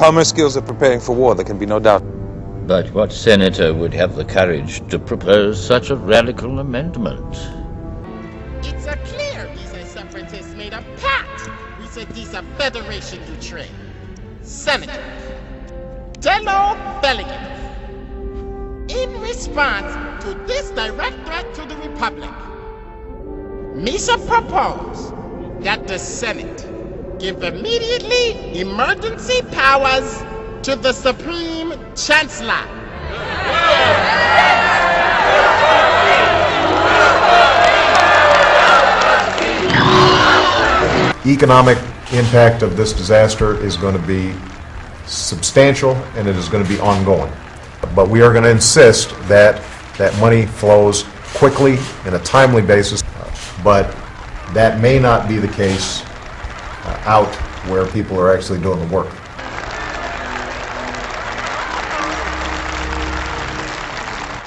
Calmer skills are preparing for war, there can be no doubt. But what senator would have the courage to propose such a radical amendment? It's a clear these are separatists made a pact. We said these are federation you train. Senator Dello Belligan. In response to this direct threat to the Republic, Misha proposed that the Senate give immediately emergency powers to the Supreme Chancellor. Economic impact of this disaster is going to be substantial, and it is going to be ongoing. But we are going to insist that that money flows quickly in a timely basis, but that may not be the case out where people are actually doing the work.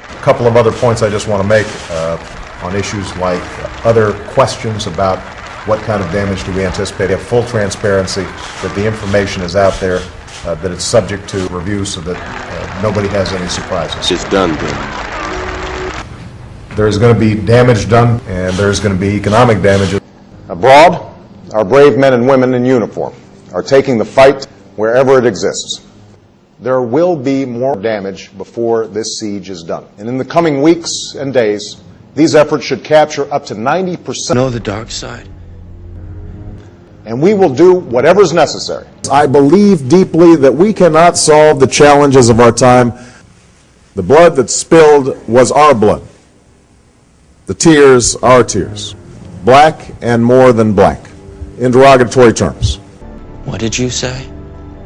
A couple of other points I just want to make on issues like other questions about what kind of damage do we anticipate. Have full transparency, that the information is out there, that it's subject to review so that nobody has any surprises. It's done then. There's going to be damage done, and there's going to be economic damage. Abroad, our brave men and women in uniform are taking the fight wherever it exists. There will be more damage before this siege is done. And in the coming weeks and days, these efforts should capture up to 90%. Know the dark side. And we will do whatever is necessary. I believe deeply that we cannot solve the challenges of our time. The blood that spilled was our blood. The tears, our tears. Black and more than black. In derogatory terms. What did you say?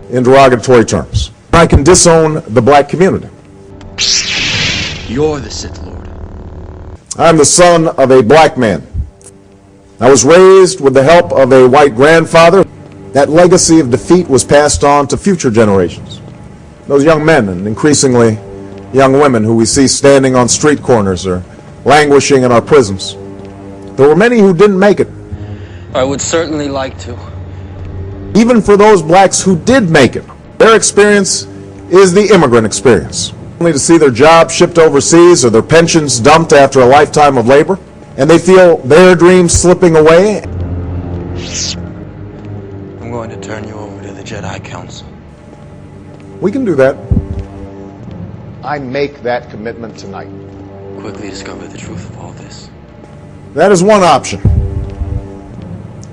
In derogatory terms. I can disown the black community. You're the Sith Lord. I'm the son of a black man. I was raised with the help of a white grandfather. That legacy of defeat was passed on to future generations. Those young men and increasingly young women who we see standing on street corners or languishing in our prisons. There were many who didn't make it. I would certainly like to. Even for those blacks who did make it, their experience is the immigrant experience. Only to see their jobs shipped overseas or their pensions dumped after a lifetime of labor, and they feel their dreams slipping away. I'm going to turn you over to the Jedi Council. We can do that. I make that commitment tonight. Quickly discover the truth of all this. That is one option.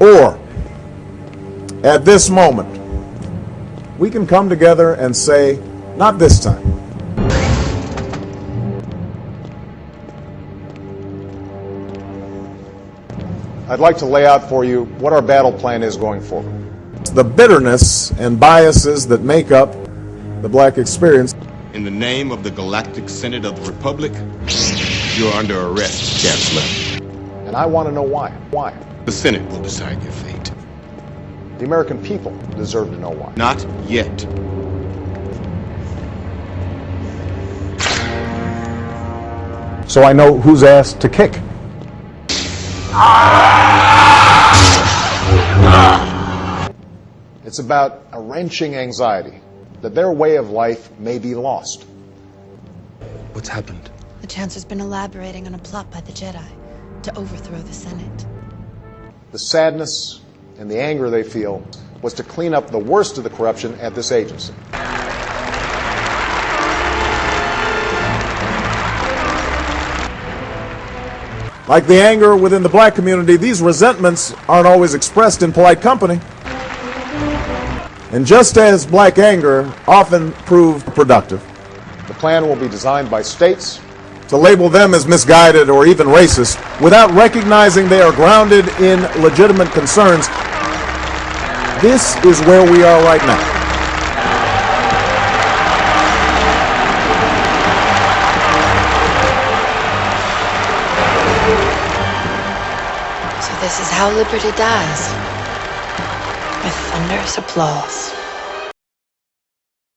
Or, at this moment, we can come together and say, not this time. I'd like to lay out for you what our battle plan is going forward. The bitterness and biases that make up the black experience. In the name of the Galactic Senate of the Republic, you're under arrest, Chancellor. And I want to know why. Why? The Senate will decide your fate. The American people deserve to know why. Not yet. So I know who's asked to kick. It's about a wrenching anxiety that their way of life may be lost. What's happened? The Chancellor's been elaborating on a plot by the Jedi to overthrow the Senate. The sadness and the anger they feel was to clean up the worst of the corruption at this agency. Like the anger within the black community, these resentments aren't always expressed in polite company. And just as black anger often proved productive, The plan will be designed by states to label them as misguided or even racist without recognizing they are grounded in legitimate concerns. This is where we are right now. So this is how liberty dies, with thunderous applause.